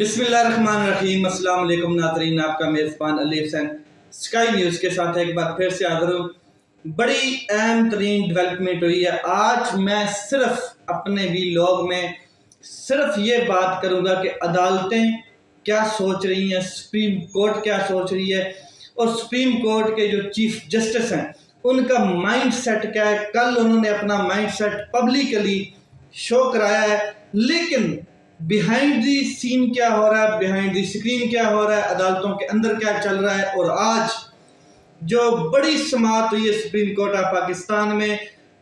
بسم اللہ الرحمن الرحیم۔ السلام علیکم ناظرین، آپ کا میزبان علی حسین اسکائی نیوز کے ساتھ ایک بار پھر سے حاضر ہوں۔ بڑی اہم ترین ڈیولپمنٹ ہوئی ہے آج۔ میں صرف اپنے ویلاگ میں صرف یہ بات کروں گا کہ عدالتیں کیا سوچ رہی ہیں، سپریم کورٹ کیا سوچ رہی ہے، اور سپریم کورٹ کے جو چیف جسٹس ہیں ان کا مائنڈ سیٹ کیا ہے۔ کل انہوں نے اپنا مائنڈ سیٹ پبلکلی شو کرایا ہے، لیکن بیہائنڈ دی سین کیا ہو رہا ہے، بیہائنڈ دی اسکرین کیا ہو رہا ہے، عدالتوں کے اندر کیا چل رہا ہے۔ اور آج جو بڑی سماعت ہوئی ہے سپریم کورٹ آف پاکستان میں،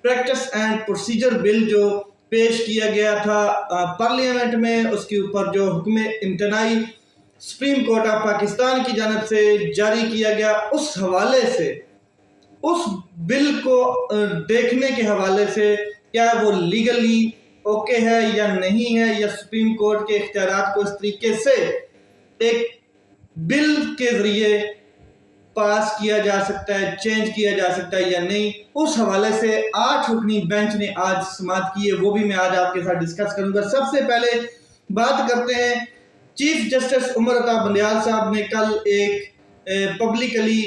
پریکٹس اینڈ پروسیجر بل جو پیش کیا گیا تھا پارلیمنٹ میں، اس کے اوپر جو حکم امتناعی سپریم کورٹ آف پاکستان کی جانب سے جاری کیا گیا، اس حوالے سے اس بل کو دیکھنے کے حوالے سے کیا وہ لیگلی اوکے ہے یا نہیں ہے، یا سپریم کورٹ کے اختیارات کو اس طریقے سے ایک بل کے ذریعے پاس کیا جا سکتا ہے، چینج کیا جا سکتا ہے یا نہیں، اس حوالے سے 8 رکنی بینچ نے آج سماعت کی ہے، وہ بھی میں آج آپ کے ساتھ ڈسکس کروں گا۔ سب سے پہلے بات کرتے ہیں، چیف جسٹس عمر عطا بندیال صاحب نے کل ایک پبلکلی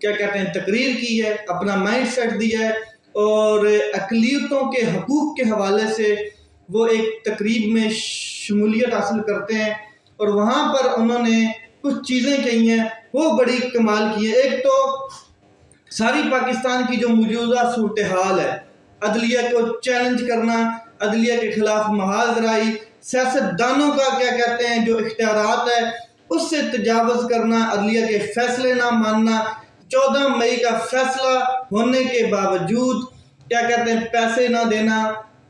کیا کہتے ہیں تقریر کی ہے، اپنا مائنڈ سیٹ دیا ہے، اور اقلیتوں کے حقوق کے حوالے سے وہ ایک تقریب میں شمولیت حاصل کرتے ہیں، اور وہاں پر انہوں نے کچھ چیزیں کہی ہیں وہ بڑی کمال کی ہے۔ ایک تو ساری پاکستان کی جو موجودہ صورتحال ہے، عدلیہ کو چیلنج کرنا، عدلیہ کے خلاف محاذ رائی، سیاست دانوں کا کیا کہتے ہیں جو اختیارات ہے اس سے تجاوز کرنا، عدلیہ کے فیصلے نہ ماننا، 14 مئی کا فیصلہ ہونے کے باوجود کیا کہتے ہیں پیسے نہ دینا،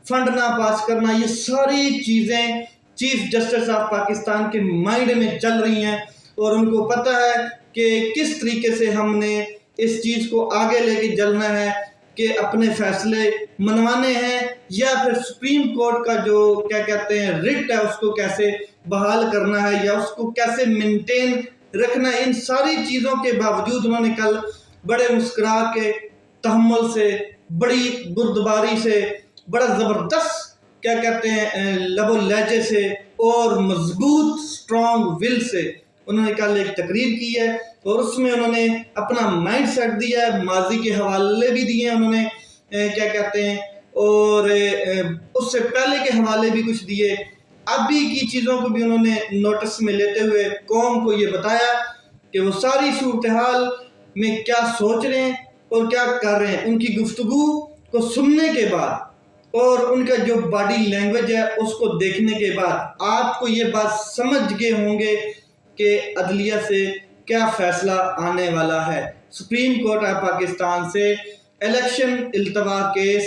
فنڈ نہ پاس کرنا، یہ ساری چیزیں چیف جسٹس آف پاکستان کے مائنڈ میں چل رہی ہیں، اور ان کو پتہ ہے کہ کس طریقے سے ہم نے اس چیز کو آگے لے کے چلنا ہے، کہ اپنے فیصلے منوانے ہیں یا پھر سپریم کورٹ کا جو کیا کہتے ہیں ریٹ ہے اس کو کیسے بحال کرنا ہے یا اس کو کیسے مینٹین رکھنا ہے۔ ان ساری چیزوں کے باوجود انہوں نے کل بڑے مسکرا کے، تحمل سے، بڑی بردباری سے، بڑا زبردست کیا کہتے ہیں لب و لہجے سے اور مضبوط سٹرونگ ول سے انہوں نے کل ایک تقریر کی ہے، اور اس میں انہوں نے اپنا مائنڈ سیٹ دیا ہے، ماضی کے حوالے بھی دیے ہیں انہوں نے کیا کہتے ہیں، اور اس سے پہلے کے حوالے بھی کچھ دیے، ابھی کی چیزوں کو بھی انہوں نے نوٹس میں لیتے ہوئے قوم کو یہ بتایا کہ وہ ساری صورتحال میں کیا سوچ رہے ہیں اور کیا کر رہے ہیں۔ ان کی گفتگو کو سننے کے بعد اور ان کا جو باڈی لینگویج ہے اس کو دیکھنے کے بعد آپ کو یہ بات سمجھ گئے ہوں گے کہ عدلیہ سے کیا فیصلہ آنے والا ہے۔ سپریم کورٹ آف پاکستان سے الیکشن التوا کیس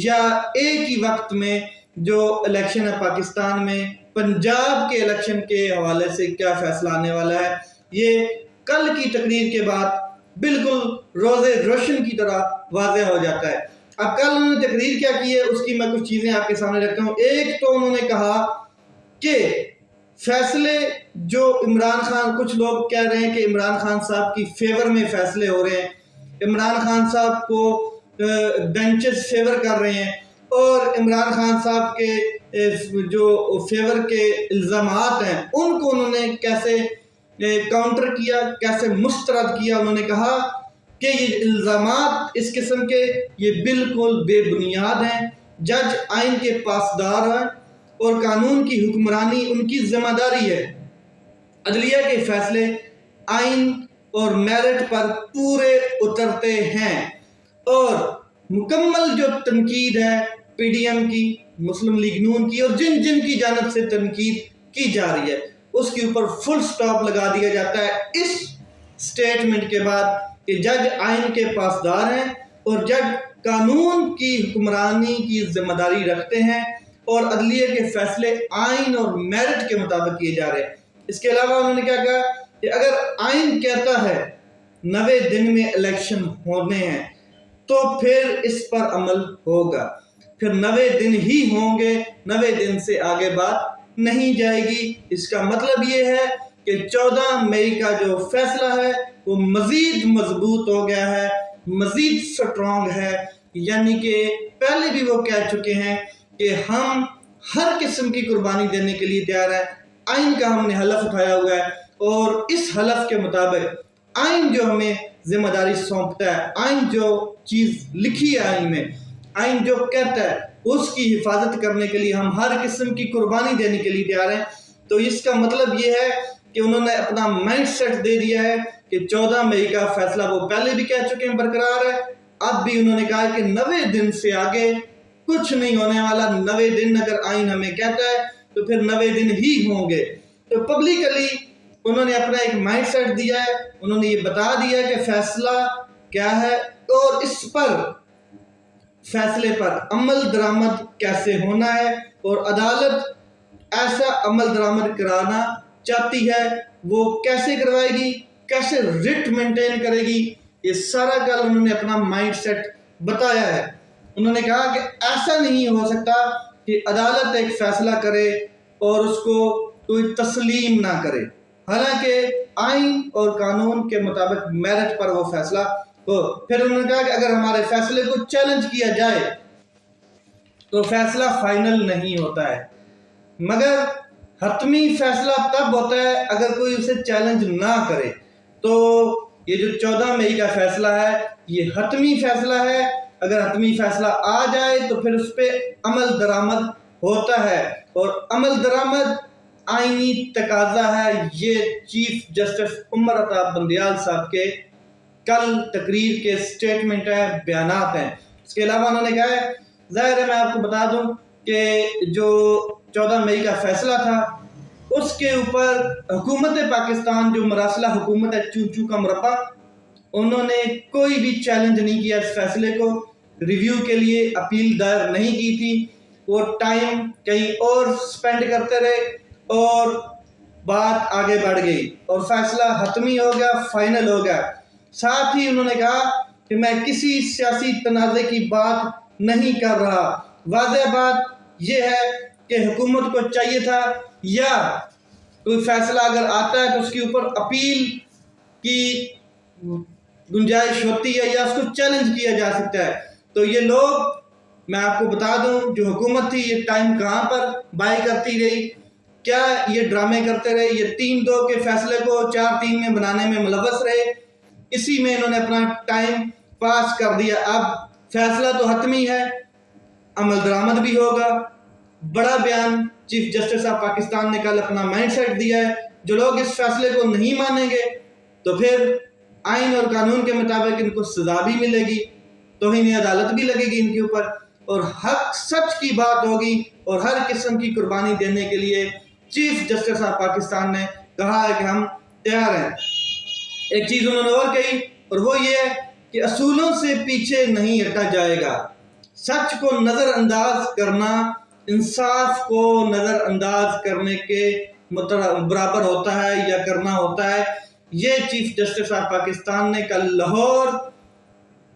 یا ایک ہی وقت میں جو الیکشن ہے پاکستان میں، پنجاب کے الیکشن کے حوالے سے کیا فیصلہ آنے والا ہے، یہ کل کی تقریر کے بعد بالکل روزے روشن کی طرح واضح ہو جاتا ہے۔ اب کل انہوں نے تقریر کیا کی ہے اس کی میں کچھ چیزیں آپ کے سامنے رکھتا ہوں۔ ایک تو انہوں نے کہا کہ فیصلے جو عمران خان، کچھ لوگ کہہ رہے ہیں کہ عمران خان صاحب کی فیور میں فیصلے ہو رہے ہیں، عمران خان صاحب کو بینچز فیور کر رہے ہیں، اور عمران خان صاحب کے جو فیور کے الزامات ہیں ان کو انہوں نے کیسے کاؤنٹر کیا، کیسے مسترد کیا۔ انہوں نے کہا کہ یہ الزامات اس قسم کے یہ بالکل بے بنیاد ہیں، جج آئین کے پاسدار ہیں اور قانون کی حکمرانی ان کی ذمہ داری ہے، عدلیہ کے فیصلے آئین اور میرٹ پر پورے اترتے ہیں، اور مکمل جو تنقید ہے پی ڈی ایم کی، مسلم لیگ نون کی، اور جن کی جانب سے تنقید کی جا رہی ہے اس کے اوپر فل سٹاپ لگا دیا جاتا ہے اس سٹیٹمنٹ کے بعد کہ جج آئین کے پاسدار ہیں اور جج قانون کی حکمرانی کی ذمہ داری رکھتے ہیں، اور عدلیہ کے فیصلے آئین اور میرٹ کے مطابق کیے جا رہے ہیں۔ اس کے علاوہ انہوں نے کیا کہا کہ اگر آئین کہتا ہے 90 دن میں الیکشن ہونے ہیں تو پھر اس پر عمل ہوگا، پھر 90 دن ہی ہوں گے، 90 دن سے آگے بات نہیں جائے گی۔ اس کا مطلب یہ ہے کہ 14 مئی کا جو فیصلہ ہے وہ مزید مضبوط ہو گیا ہے، مزید سٹرونگ ہے، یعنی کہ پہلے بھی وہ کہہ چکے ہیں کہ ہم ہر قسم کی قربانی دینے کے لیے تیار ہیں، آئین کا ہم نے حلف اٹھایا ہوا ہے، اور اس حلف کے مطابق آئین جو ہمیں ذمہ داری سونپتا ہے، آئین جو چیز لکھی ہے آئین میں، آئین جو کہتا ہے اس کی حفاظت کرنے کے لیے ہم ہر قسم کی قربانی دینے کے لیے تیار ہیں۔ تو اس کا مطلب یہ ہے کہ انہوں نے اپنا مائنڈ سیٹ دے دیا ہے کہ 14 مئی کا فیصلہ وہ پہلے بھی کہہ چکے ہیں برقرار ہے، اب بھی انہوں نے کہا کہ 90 دن سے آگے کچھ نہیں ہونے والا۔ 90 دن اگر آئین ہمیں کہتا ہے تو پھر 90 دن ہی ہوں گے۔ تو پبلکلی انہوں نے اپنا ایک مائنڈ سیٹ دیا ہے، انہوں نے یہ بتا دیا کہ فیصلہ کیا ہے اور اس پر فیصلے پر عمل درآمد کیسے ہونا ہے، اور عدالت ایسا عمل درآمد کرانا چاہتی ہے وہ کیسے کروائے گی، کیسے رٹ مینٹین کرے گی، یہ سارا کل انہوں نے اپنا مائنڈ سیٹ بتایا ہے۔ انہوں نے کہا کہ ایسا نہیں ہو سکتا کہ عدالت ایک فیصلہ کرے اور اس کو کوئی تسلیم نہ کرے، حالانکہ آئین اور قانون کے مطابق میرٹ پر وہ فیصلہ ہو۔ پھر انہوں نے کہا کہ اگر ہمارے فیصلے کو چیلنج کیا جائے تو فیصلہ فائنل نہیں ہوتا ہے، مگر حتمی فیصلہ تب ہوتا ہے اگر کوئی اسے چیلنج نہ کرے۔ تو یہ جو 14 مئی کا فیصلہ ہے یہ حتمی فیصلہ ہے، اگر حتمی فیصلہ آ جائے تو پھر اس پہ عمل درآمد ہوتا ہے، اور عمل درآمد آئینی تقاضا ہے۔ یہ چیف جسٹس عمر عطا بندیال صاحب کے کل تقریر کے سٹیٹمنٹ ہے، بیانات ہیں۔ اس کے علاوہ انہوں نے کہا ہے، ظاہر ہے میں آپ کو بتا دوں کہ جو 14 مئی کا فیصلہ تھا اس کے اوپر حکومت پاکستان جو مراسلہ حکومت ہے، چوں چوں کا مربع، انہوں نے کوئی بھی چیلنج نہیں کیا اس فیصلے کو، ریویو کے لیے اپیل دائر نہیں کی تھی، وہ ٹائم کہیں اور سپینڈ کرتے رہے اور بات آگے بڑھ گئی اور فیصلہ حتمی ہو گیا، فائنل ہو گیا۔ ساتھ ہی انہوں نے کہا کہ میں کسی سیاسی تنازع کی بات نہیں کر رہا، واضح بات یہ ہے کہ حکومت کو چاہیے تھا یا کوئی فیصلہ اگر آتا ہے تو اس کے اوپر اپیل کی گنجائش ہوتی ہے یا اس کو چیلنج کیا جا سکتا ہے۔ تو یہ لوگ، میں آپ کو بتا دوں، جو حکومت تھی یہ ٹائم کہاں پر بائی کرتی رہی، کیا یہ ڈرامے کرتے رہے، یہ 3-2 کے فیصلے کو 4-3 میں بنانے میں ملوث رہے، اسی میں انہوں نے اپنا ٹائم پاس کر دیا۔ اب فیصلہ تو حتمی ہے، عمل درآمد بھی ہوگا۔ بڑا بیان چیف جسٹس آف پاکستان نے کل اپنا مائنڈ سیٹ دیا ہے، جو لوگ اس فیصلے کو نہیں مانیں گے تو پھر آئین اور قانون کے مطابق ان کو سزا بھی ملے گی، توہین عدالت بھی لگے گی ان کے اوپر، اور حق سچ کی بات ہوگی، اور ہر قسم کی قربانی دینے کے لیے چیف جسٹس آف پاکستان نے کہا ہے کہ ہم تیار ہیں۔ ایک چیز انہوں نے اور کہی، اور وہ یہ ہے کہ اصولوں سے پیچھے نہیں ہٹا جائے گا، سچ کو نظر انداز کرنا انصاف کو نظر انداز کرنے کے برابر ہوتا ہے یا کرنا ہوتا ہے۔ یہ چیف جسٹس آف پاکستان نے کل لاہور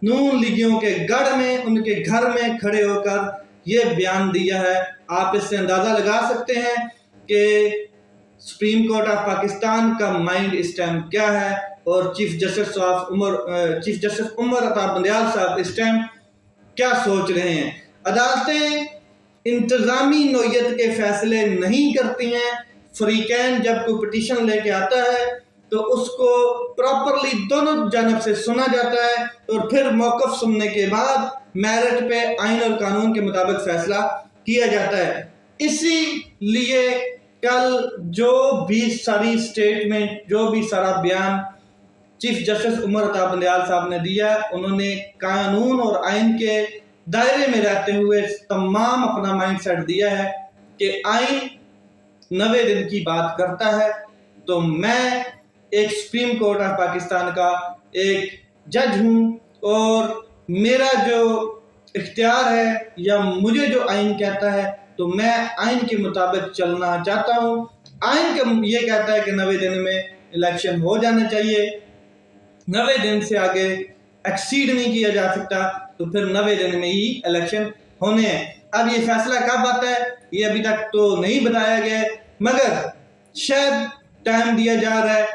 نون لیگیوں کے گڑھ میں ان کے گھر میں کھڑے ہو کر یہ بیان دیا ہے۔ آپ اس سے اندازہ لگا سکتے ہیں کہ سپریم کورٹ آف پاکستان کا مائنڈ اس ٹائم کیا ہے، اور چیف جسٹس عمر عطا بندیال صاحب اس ٹائم کیا سوچ رہے ہیں۔ عدالتیں انتظامی نوعیت کے فیصلے نہیں کرتی ہیں، فریقین جب کوئی پٹیشن لے کے آتا ہے تو اس کو پراپرلی دونوں جانب سے سنا جاتا ہے، اور پھر موقف سننے کے بعد میرٹ پہ آئین اور قانون کے مطابق فیصلہ کیا جاتا ہے۔ اسی لیے کل جو بھی ساری سٹیٹمنٹ، جو بھی سارا بیان چیف جسٹس عمر عطا بندیال صاحب نے دیا، انہوں نے قانون اور آئین کے دائرے میں رہتے ہوئے تمام اپنا مائنڈ سیٹ دیا ہے کہ آئین 90 دن کی بات کرتا ہے، تو میں ایک سپریم کورٹ آف پاکستان کا ایک جج ہوں، اور میرا جو اختیار ہے یا مجھے جو آئین کہتا ہے تو میں آئین کے مطابق چلنا چاہتا ہوں۔ آئین کا یہ کہتا ہے کہ 90 دن میں الیکشن ہو جانا چاہیے، 90 دن سے آگے ایکسیڈ نہیں کیا جا سکتا، تو پھر 90 دن میں ہی الیکشن ہونے ہیں۔ اب یہ فیصلہ کب آتا ہے یہ ابھی تک تو نہیں بتایا گیا ہے، مگر شاید ٹائم دیا جا رہا ہے،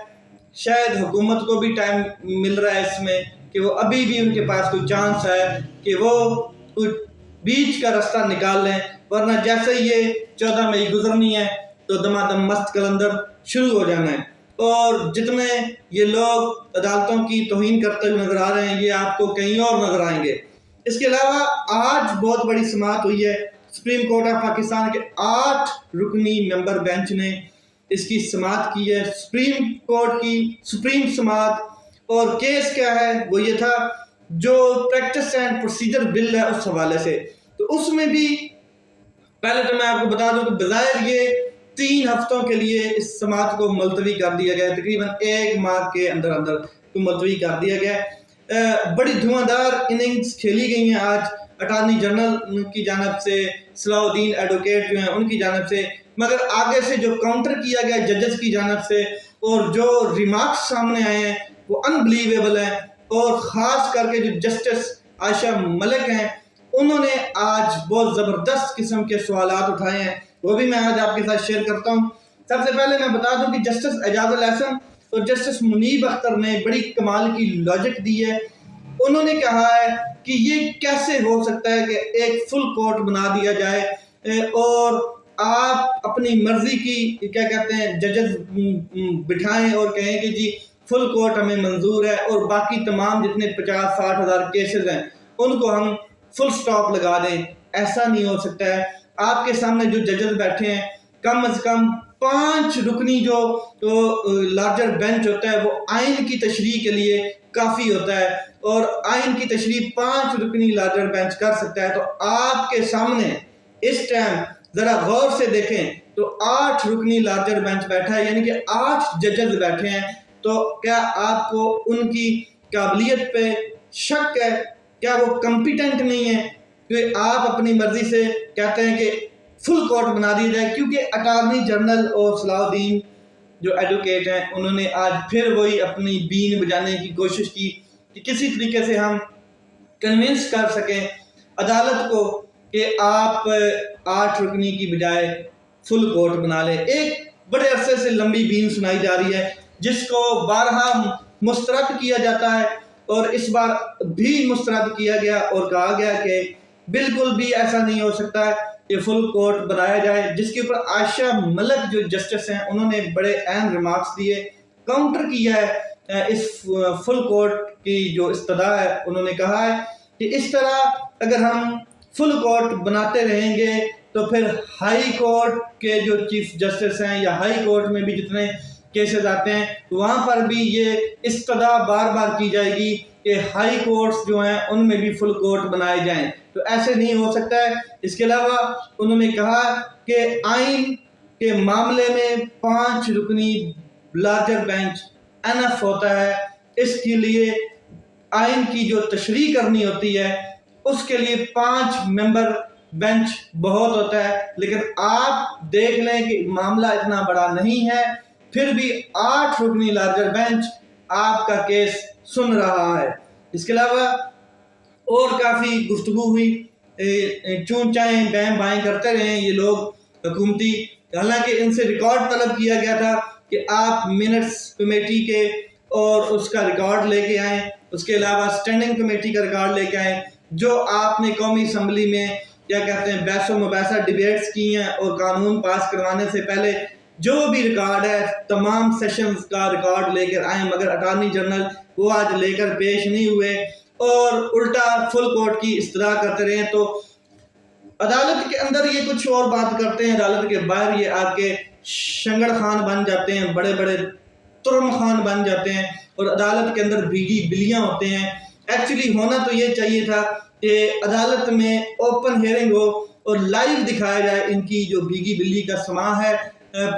شاید حکومت کو بھی ٹائم مل رہا ہے اس میں کہ وہ ابھی بھی ان کے پاس کوئی چانس ہے کہ وہ کوئی بیچ کا راستہ نکال لیں، ورنہ جیسے یہ 14 مئی گزرنی ہے تو دمادم مست کلندر شروع ہو جانا ہے، اور جتنے یہ لوگ عدالتوں کی توہین کرتے ہوئے نظر آ رہے ہیں یہ آپ کو کہیں اور نظر آئیں گے۔ اس کے علاوہ آج بہت بڑی سماعت ہوئی ہے، سپریم کورٹ آف پاکستان کے 8 رکنی ممبر بینچ نے اس کی سماعت کی ہے، سپریم کورٹ کی سپریم سماعت۔ اور کیس کیا ہے؟ وہ یہ تھا جو پریکٹس اینڈ پروسیجر بل ہے اس حوالے سے، تو اس میں بھی پہلے تو میں آپ کو بتا دوں کہ بظاہر یہ 3 ہفتوں کے لیے اس سماعت کو ملتوی کر دیا گیا، تقریباً 1 ماہ کے اندر اندر ملتوی کر دیا گیا۔ بڑی دھواں اننگز کھیلی گئی ہیں آج اٹارنی جنرل کی جانب سے، صلاح الدین ایڈوکیٹ جو ہیں ان کی جانب سے، مگر آگے سے جو کاؤنٹر کیا گیا ججز کی جانب سے اور جو ریمارکس سامنے آئے ہیں وہ انبلیویبل ہیں، اور خاص کر کے جو جسٹس عائشہ ملک ہیں انہوں نے آج بہت زبردست قسم کے سوالات اٹھائے ہیں، وہ بھی میں آج آپ کے ساتھ شیئر کرتا ہوں۔ سب سے پہلے میں بتا دوں کہ جسٹس اعجاز الاحسن اور جسٹس منیب اختر نے بڑی کمال کی لاجک دی ہے۔ انہوں نے کہا ہے کہ یہ کیسے ہو سکتا ہے کہ ایک فل کورٹ بنا دیا جائے اور آپ اپنی مرضی کی کیا کہتے ہیں ججز بٹھائیں اور کہیں کہ جی فل کورٹ ہمیں منظور ہے، اور باقی تمام جتنے 50-60 ہزار کیسز ہیں ان کو ہم فل سٹاپ لگا دیں۔ ایسا نہیں ہو سکتا ہے۔ آپ کے سامنے جو ججز بیٹھے ہیں کم از کم 5 رکنی جو لارجر بینچ ہوتا ہے وہ آئین کی تشریح کے لیے کافی ہوتا ہے، اور آئین کی تشریح 5 رکنی لارجر بینچ کر سکتا ہے۔ تو آپ کے سامنے اس ٹائم ذرا غور سے دیکھیں تو 8 رکنی لارجر بینچ بیٹھا ہے، یعنی کہ 8 ججز بیٹھے ہیں۔ تو کیا آپ کو ان کی قابلیت پہ شک ہے؟ کیا وہ کمپیٹنٹ نہیں ہے کہ آپ اپنی مرضی سے کہتے ہیں کہ فل کورٹ بنا دی جائے؟ کیونکہ اٹارنی جنرل اور صلاح الدین جو ایڈوکیٹ ہیں انہوں نے آج پھر وہی اپنی بین بجانے کی کوشش کی کہ کسی طریقے سے ہم کنونس کر سکیں عدالت کو کہ آپ 8 رکنی کی بجائے فل کورٹ بنا لیں۔ ایک بڑے عرصے سے لمبی بین سنائی جا رہی ہے جس کو بارہا مسترد کیا جاتا ہے، اور اس بار بھی مسترد کیا گیا اور کہا گیا کہ بالکل بھی ایسا نہیں ہو سکتا ہے کہ فل کورٹ بنایا جائے، جس کے اوپر عائشہ ملک جو جسٹس ہیں انہوں نے بڑے اہم ریمارکس دیے، کاؤنٹر کیا ہے اس فل کورٹ کی جو استدعا ہے۔ انہوں نے کہا ہے کہ اس طرح اگر ہم فل کورٹ بناتے رہیں گے تو پھر ہائی کورٹ کے جو چیف جسٹس ہیں یا ہائی کورٹ میں بھی جتنے کیسز آتے ہیں وہاں پر بھی یہ استدعا بار بار کی جائے گی کہ ہائی کورٹس جو ہیں ان میں بھی فل کورٹ بنائے جائیں، تو ایسے نہیں ہو سکتا ہے۔ اس کے علاوہ انہوں نے کہا کہ آئین کے معاملے میں 5 رکنی لارجر بینچ انف ہوتا ہے، اس کے لیے آئین کی جو تشریح کرنی ہوتی ہے اس کے لیے 5 ممبر بینچ بہت ہوتا ہے، لیکن آپ دیکھ لیں کہ معاملہ اتنا بڑا نہیں ہے پھر بھی 8 رکنی لارجر بینچ آپ کا کیس سن رہا ہے۔ اس کے علاوہ اور کافی گفتگو ہوئی، چون چائیں بائیں بائیں کرتے رہے یہ لوگ حکومتی، حالانکہ ان سے ریکارڈ طلب کیا گیا تھا کہ آپ منٹس کمیٹی کے اور اس کا ریکارڈ لے کے آئیں، اس کے علاوہ سٹینڈنگ کمیٹی کا ریکارڈ لے کے آئیں، جو آپ نے قومی اسمبلی میں کیا کہتے ہیں بحث و مباحثہ ڈیبیٹس کی ہیں اور قانون پاس کروانے سے پہلے جو بھی ریکارڈ ہے تمام سیشنز کا ریکارڈ لے کر آئیں، مگر اٹارنی جنرل وہ آج لے کر پیش نہیں ہوئے اور الٹا فل کورٹ کی استدعا کرتے رہے۔ تو عدالت کے اندر یہ کچھ اور بات کرتے ہیں، عدالت کے باہر یہ آ کے شنگڑ خان بن جاتے ہیں، بڑے بڑے ترم خان بن جاتے ہیں، اور عدالت کے اندر بھیگی بلیاں ہوتے ہیں۔ ایکچولی ہونا تو یہ چاہیے تھا کہ عدالت میں اوپن ہیئرنگ ہو اور لائیو دکھایا جائے ان کی جو بھیگی بلی کا سماع ہے،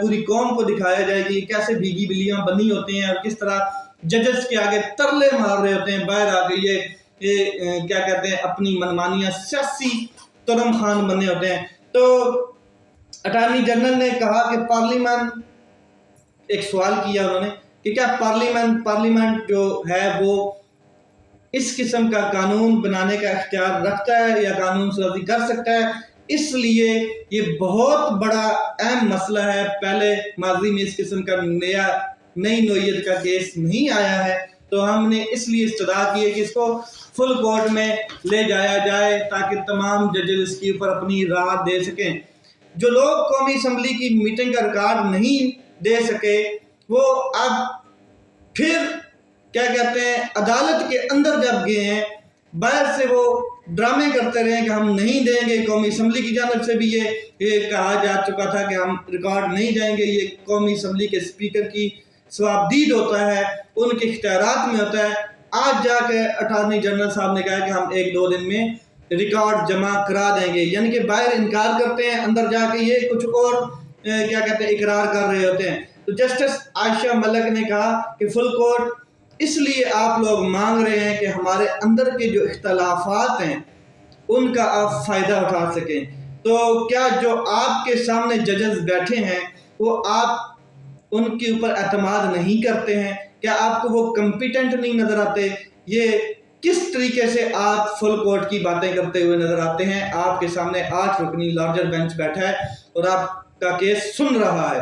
پوری قوم کو دکھایا جائے کہ کیسے بھیگی بلیاں بنی ہوتی ہیں اور کس طرح ججز کے آگے ترلے مار رہے ہوتے ہیں باہر آ کے، یہ کیا کہتے ہیں اپنی منمانیاں سیاسی ترم خان بنے ہوتے ہیں۔ تو اٹارنی جنرل نے کہا کہ پارلیمنٹ، ایک سوال کیا انہوں نے کہ کیا پارلیمنٹ جو ہے وہ اس قسم کا قانون بنانے کا اختیار رکھتا ہے یا قانون سازی کر سکتا ہے؟ اس لیے یہ بہت بڑا اہم مسئلہ ہے، پہلے ماضی میں اس قسم کا نئی نوعیت کا کیس نہیں آیا ہے، تو ہم نے اس لیے استدعا کی ہے کہ اس کو فل کورٹ میں لے جایا جائے تاکہ تمام ججز اس کے اوپر اپنی رائے دے سکیں۔ جو لوگ قومی اسمبلی کی میٹنگ کا ریکارڈ نہیں دے سکے وہ اب پھر کیا کہتے ہیں عدالت کے اندر جب گئے ہیں، باہر سے وہ ڈرامے کرتے رہے کہ ہم نہیں دیں گے، قومی اسمبلی کی جانب سے بھی یہ کہا جا چکا تھا کہ ہم ریکارڈ نہیں دیں گے، یہ قومی اسمبلی کے اسپیکر کی ثوابدید ہوتا ہے، ان کے اختیارات میں ہوتا ہے۔ آج جا کے اٹارنی جنرل صاحب نے کہا کہ ہم 1-2 دن میں ریکارڈ جمع کرا دیں گے، یعنی کہ باہر انکار کرتے ہیں، اندر جا کے یہ کچھ اور کیا کہتے ہیں اقرار کر رہے ہوتے ہیں۔ تو جسٹس عائشہ ملک نے کہا کہ فل کورٹ اس لیے آپ لوگ مانگ رہے ہیں کہ ہمارے اندر کے جو اختلافات ہیں ان کا آپ فائدہ اٹھا سکیں، تو کیا جو آپ کے سامنے ججز بیٹھے ہیں وہ آپ ان کے اوپر اعتماد نہیں کرتے ہیں؟ کیا آپ کو وہ کمپیٹنٹ نہیں نظر آتے؟ یہ کس طریقے سے آپ فل کورٹ کی باتیں کرتے ہوئے نظر آتے ہیں؟ آپ کے سامنے 8 رکنی لارجر بینچ بیٹھا ہے اور آپ کا کیس سن رہا ہے۔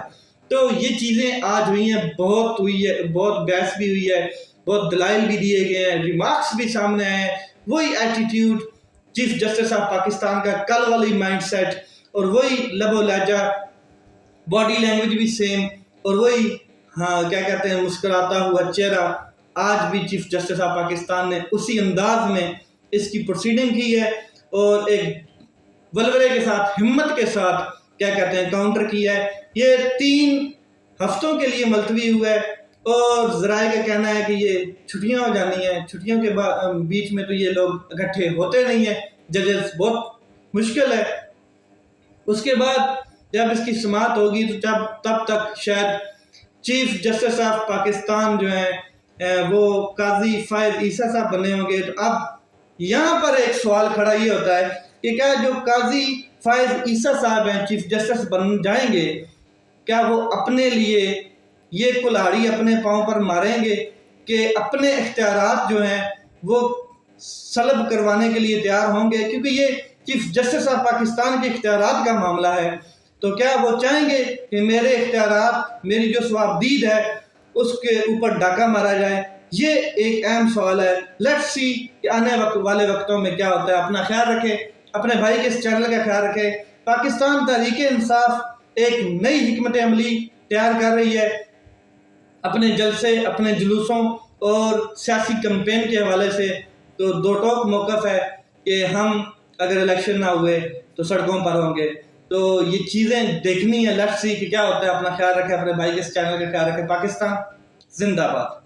تو یہ چیزیں آج ہوئی ہیں، بہت ہوئی ہے، بہت بحث بھی ہوئی ہے، بہت دلائل بھی دیے گئے ہیں، ریمارکس بھی سامنے آئے ہیں، وہی attitude chief justice of Pakistan کا، کل والی مائنڈ سیٹ، اور وہی لب و لہجہ، باڈی لینگویج بھی سیم، اور وہی کیا کہتے ہیں مسکراتا ہوا چہرہ۔ آج بھی چیف جسٹس آف پاکستان نے اسی انداز میں اس کی پروسیڈنگ کی ہے اور ایک ولولے کے ساتھ، ہمت کے ساتھ کیا کہتے ہیں کاؤنٹر کیا ہے۔ یہ 3 ہفتوں کے لیے ملتوی ہوا ہے اور ذرائع کا کہنا ہے کہ یہ چھٹیاں ہو جانی ہیں، چھٹیوں کے بیچ میں تو یہ لوگ اکٹھے ہوتے نہیں ہیں، ججز بہت مشکل ہے۔ اس کے بعد جب اس کی سماعت ہوگی تو تب تک شاید چیف جسٹس آف پاکستان جو ہیں وہ قاضی فائز عیسیٰ صاحب بنے ہوں گے۔ تو اب یہاں پر ایک سوال کھڑا یہ ہوتا ہے کہ کیا جو قاضی فائز عیسیٰ صاحب ہیں چیف جسٹس بن جائیں گے، کیا وہ اپنے لیے یہ کلاڑی اپنے پاؤں پر ماریں گے کہ اپنے اختیارات جو ہیں وہ سلب کروانے کے لیے تیار ہوں گے؟ کیونکہ یہ چیف جسٹس آف پاکستان کے اختیارات کا معاملہ ہے، تو کیا وہ چاہیں گے کہ میرے اختیارات، میری جو ثوابدید ہے اس کے اوپر ڈاکہ مارا جائے؟ یہ ایک اہم سوال ہے۔ لیٹس سی کہ آنے والے وقتوں میں کیا ہوتا ہے۔ اپنا خیال رکھیں، اپنے بھائی کے اس چینل کا خیال رکھیں۔ پاکستان تحریک انصاف ایک نئی حکمت عملی تیار کر رہی ہے، اپنے جلسے، اپنے جلوسوں اور سیاسی کمپین کے حوالے سے تو 2 ٹوک موقف ہے کہ ہم اگر الیکشن نہ ہوئے تو سڑکوں پر ہوں گے۔ تو یہ چیزیں دیکھنی ہے، لیٹس سی کہ کیا ہوتا ہے۔ اپنا خیال رکھیں، اپنے بھائی کے اس چینل کا خیال رکھیں۔ پاکستان زندہ باد۔